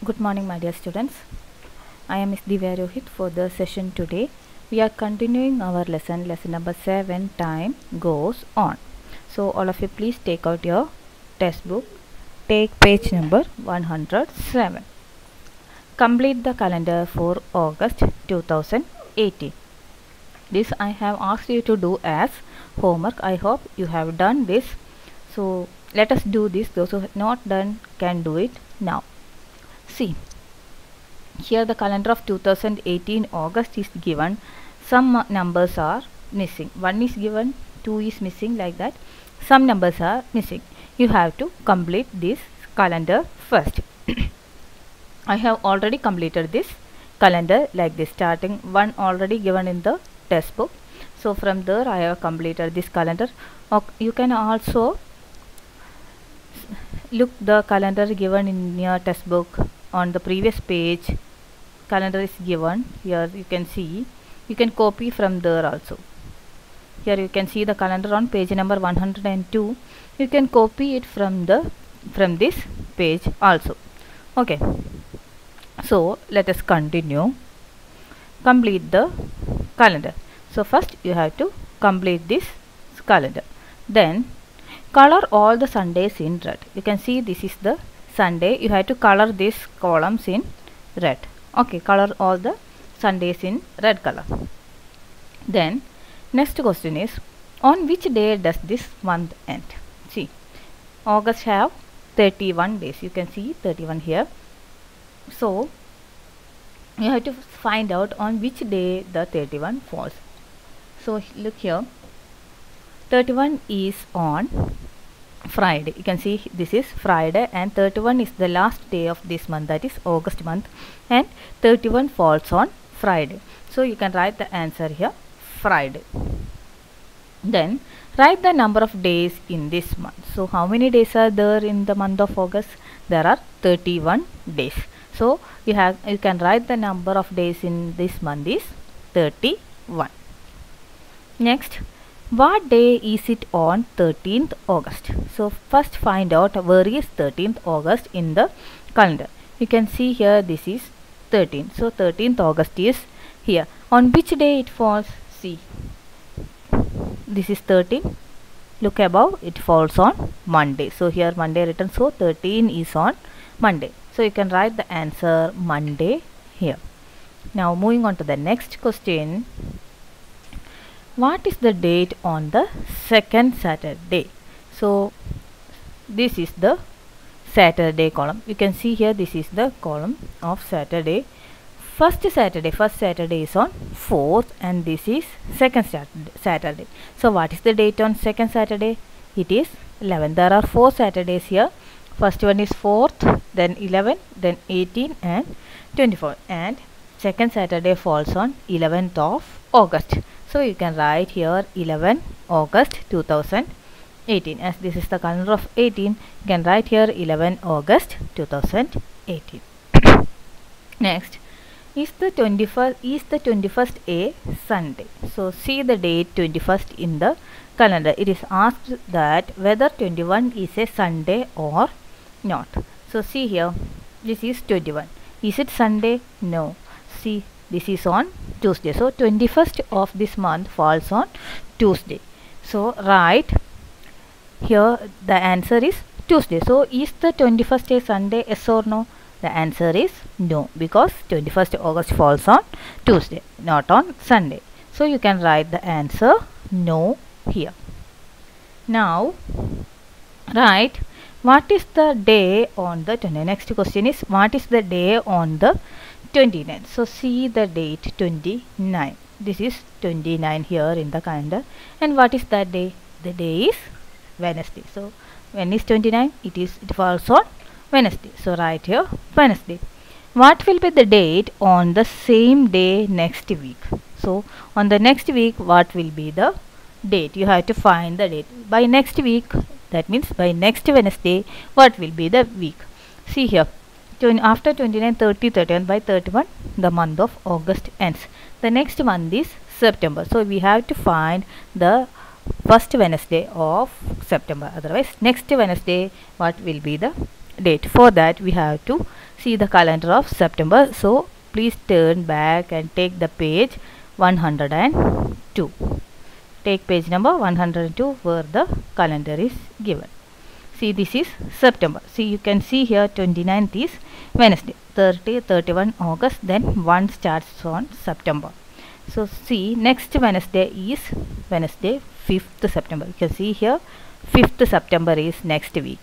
Good morning, my dear students. I am Ms. Divya Rohit for the session today. We are continuing our lesson number 7, Time Goes On. So, all of you please take out your test book. Take page number 107. Complete the calendar for August 2018. This I have asked you to do as homework. I hope you have done this. So, let us do this. Those who have not done can do it now. See, here the calendar of 2018 August is given. Some numbers are missing. 1 is given, 2 is missing, like that. Some numbers are missing. You have to complete this calendar first. I have already completed this calendar like this. Starting 1 already given in the test book. So from there I have completed this calendar. You can also look the calendar given in your test book on the previous page. Calendar is given here. You can see, you can copy from there also. Here you can see the calendar on page number 102. You can copy it from this page also. Okay, so let us continue. Complete the calendar. So first you have to complete this calendar. Then color all the Sundays in red. You can see this is the Sunday. You have to color these columns in red. Okay, color all the Sundays in red color. Then next question is, on which day does this month end? See, August have 31 days. You can see 31 here. So you have to find out on which day the 31 falls. So look here, 31 is on Friday. You can see this is Friday and 31 is the last day of this month, that is August month, and 31 falls on Friday. So you can write the answer here, Friday. Then write the number of days in this month. So how many days are there in the month of August? There are 31 days. So you can write the number of days in this month is 31. Next, what day is it on 13th August? So first find out where is 13th August in the calendar. You can see here this is 13. So 13th August is here. On which day it falls? See, this is 13. Look above, it falls on Monday. So here Monday written, so 13 is on Monday. So you can write the answer Monday here. Now moving on to the next question. What is the date on the second Saturday? So this is the Saturday column. You can see here this is the column of Saturday. First Saturday is on 4th and this is second Saturday. So what is the date on second Saturday? It is 11. There are 4 Saturdays here. First one is 4th, then 11, then 18 and 24. And second Saturday falls on 11th of August. So you can write here 11 August 2018. As this is the calendar of 18, you can write here 11 August 2018. Next, is the 21st a Sunday? So see the date 21st in the calendar. It is asked that whether 21 is a Sunday or not. So see here, this is 21. Is it Sunday? No. See, this is on Tuesday. So 21st of this month falls on Tuesday. So write here the answer is Tuesday. So is the 21st a Sunday? Yes or no? The answer is no, because 21st August falls on Tuesday, not on Sunday. So you can write the answer no here. Now write what is the day on the 29th. Next question is, what is the day on the 29th? So see the date 29. This is 29 here in the calendar. And what is that day? The day is Wednesday. So when is 29? It falls on Wednesday. So write here Wednesday. What will be the date on the same day next week? So on the next week, what will be the date? You have to find the date. By next week, that means by next Wednesday, what will be the week? See here, after 29, 30, 31, by 31, the month of August ends. The next month is September. So we have to find the first Wednesday of September. Otherwise, next Wednesday, what will be the date. For that we have to see the calendar of September. So please turn back and take the page 102. Take page number 102 where the calendar is given. See, this is September. See, you can see here 29th is Wednesday, 30, 31 August, then 1 starts on September. So see, next Wednesday is Wednesday 5th September. You can see here 5th September is next week.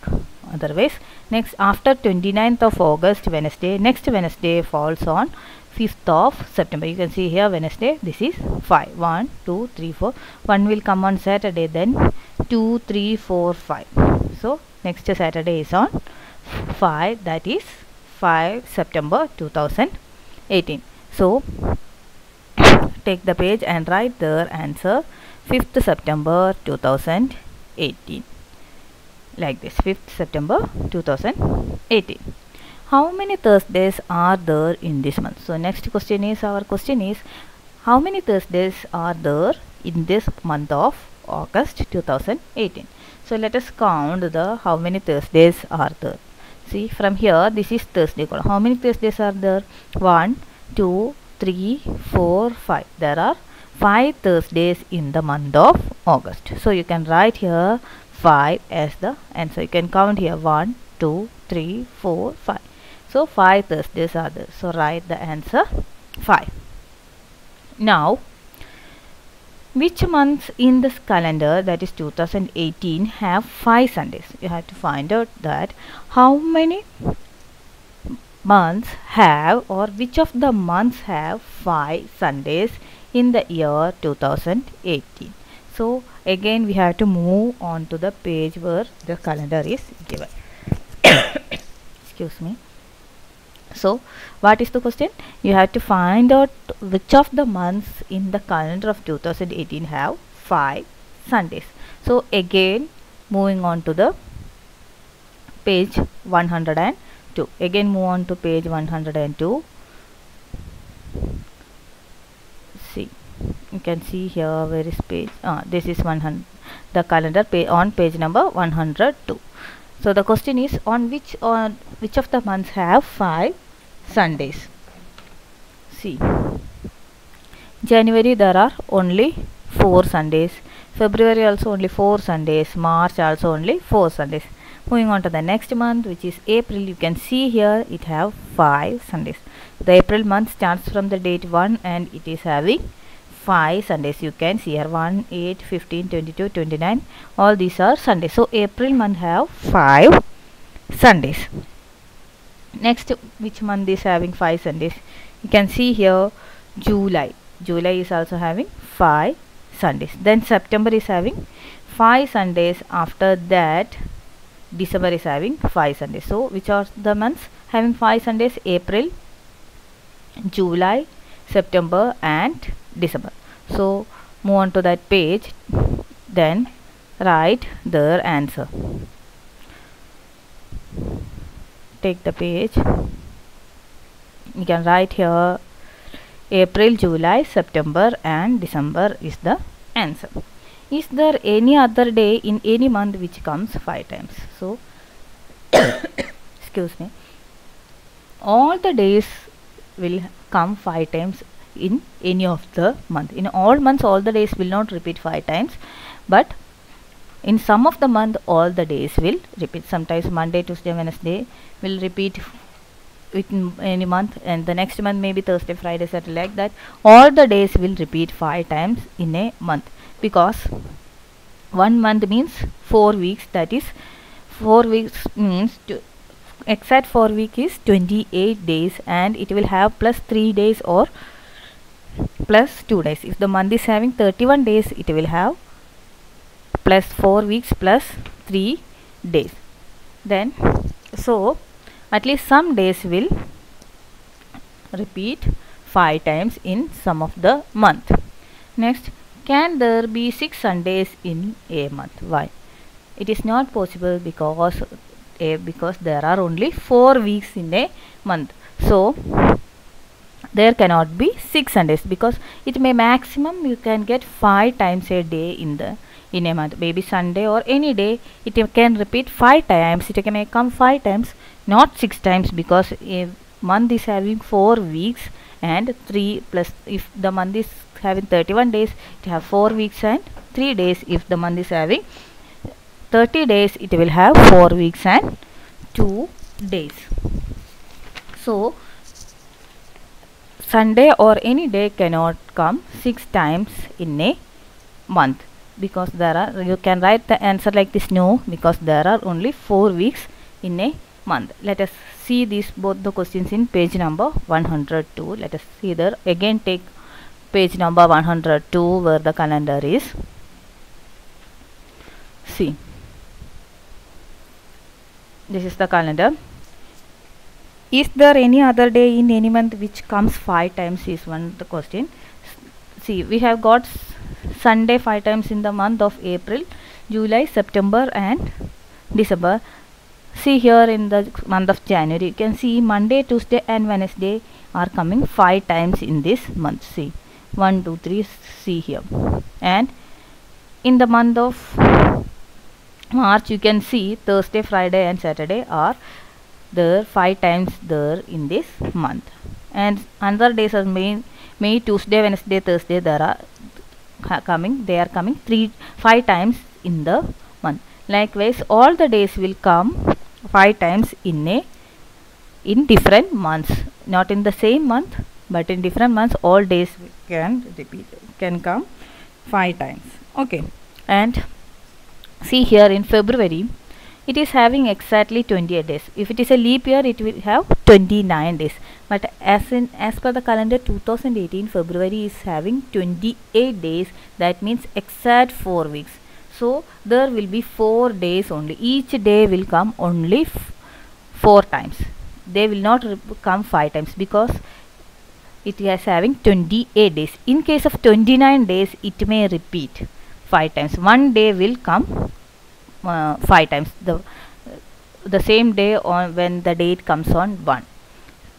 Otherwise, next after 29th of August Wednesday, next Wednesday falls on 5th of September. You can see here Wednesday, this is 5. 1, 2, 3, 4. 1 will come on Saturday, then 2, 3, 4, 5. So next Saturday is on 5, that is 5 September 2018. So take the page and write their answer 5th September 2018. Like this, 5th September 2018. How many Thursdays are there in this month? So next question is, our question is, how many Thursdays are there in this month of August 2018? So let us count the how many Thursdays are there. See, from here this is Thursday column. How many Thursdays are there? 1, 2, 3, 4, 5. There are 5 Thursdays in the month of August. So you can write here 5 as the answer. You can count here 1, 2, 3, 4, 5. So 5 Thursdays are there. So write the answer 5. Now, which months in this calendar, that is 2018, have 5 Sundays? You have to find out that how many months have, or which of the months have 5 Sundays in the year 2018. So again we have to move on to the page where the calendar is given. Excuse me. So what is the question? You have to find out which of the months in the calendar of 2018 have 5 Sundays. So again moving on to the page 102. Again move on to page 102. See, you can see here where is page, this is 100, the calendar on page number 102. So the question is, on which of the months have 5 Sundays? See, January there are only 4 Sundays, February also only 4 Sundays, March also only 4 Sundays. Moving on to the next month, which is April, you can see here it have 5 Sundays. The April month starts from the date 1 and it is having 5 Sundays. You can see here 1, 8, 15, 22, 29. All these are Sundays. So April month have 5 Sundays. Next, which month is having 5 Sundays? You can see here July. July is also having 5 Sundays. Then September is having 5 Sundays. After that December is having 5 Sundays. So which are the months having 5 Sundays? April, July, September and December. So move on to that page, then write their answer. Take the page, you can write here April, July, September and December is the answer. Is there any other day in any month which comes 5 times? So excuse me, all the days will come 5 times in any of the month. In all months all the days will not repeat 5 times, but in some of the month all the days will repeat. Sometimes Monday, Tuesday, Wednesday will repeat within any month, and the next month maybe Thursday, Friday, Saturday, like that. All the days will repeat 5 times in a month, because 1 month means 4 weeks, that is 4 weeks means exact 4 week is 28 days, and it will have plus 3 days or plus 2 days. If the month is having 31 days, it will have plus 4 weeks plus 3 days. Then so at least some days will repeat 5 times in some of the month. Next, can there be 6 Sundays in a month? Why? It is not possible, because there are only 4 weeks in a month. So there cannot be 6 Sundays, because it may maximum you can get 5 times a day in a month. Maybe Sunday or any day it can repeat 5 times, it can come 5 times, not 6 times, because a month is having 4 weeks and 3 plus, if the month is having 31 days, it have 4 weeks and 3 days. If the month is having 30 days, it will have 4 weeks and 2 days. So Sunday or any day cannot come 6 times in a month, because there are, you can write the answer like this, no, because there are only 4 weeks in a month. Let us see these both the questions in page number 102. Let us see there. Again take page number 102 where the calendar is. See, this is the calendar. Is there any other day in any month which comes 5 times is one the question. See, we have got Sunday 5 times in the month of April, July, September and December. See here in the month of January, you can see Monday, Tuesday and Wednesday are coming 5 times in this month. See, 1, 2, 3, see here. And in the month of March, you can see Thursday, Friday and Saturday are there 5 times there in this month. And another days are May, Tuesday, Wednesday, Thursday, there are coming 5 times in the month. Likewise, all the days will come 5 times in different months, not in the same month, but in different months all days can come 5 times. Okay, and see here in February, it is having exactly 28 days. If it is a leap year, it will have 29 days. But as per the calendar 2018, February is having 28 days. That means exact 4 weeks. So there will be 4 days only. Each day will come only 4 times. They will not come 5 times, because it is having 28 days. In case of 29 days, it may repeat 5 times. One day will come 5 times, the same day on when the date comes on 1.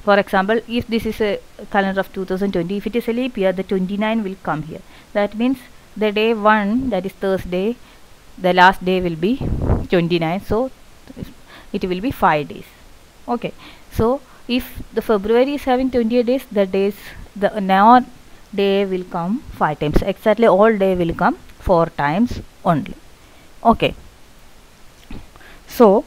For example, if this is a calendar of 2020, if it is a leap year, the 29 will come here. That means the day 1, that is Thursday, the last day will be 29, so it will be 5 days. Okay, so if the February is having 28 days, the now day will come 5 times. Exactly all day will come 4 times only. Okay, so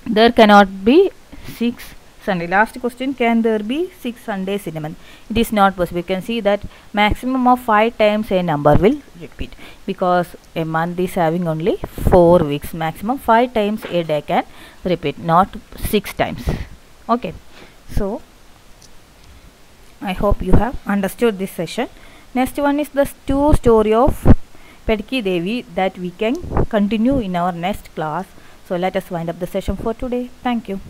there cannot be 6 Sunday. Last question, can there be 6 Sundays in a month? It is not possible. You can see that maximum of 5 times a number will repeat, because a month is having only 4 weeks. Maximum 5 times a day can repeat, not 6 times. Okay, so I hope you have understood this session. Next one is the true story of Pedki Devi, that we can continue in our next class. So let us wind up the session for today. Thank you.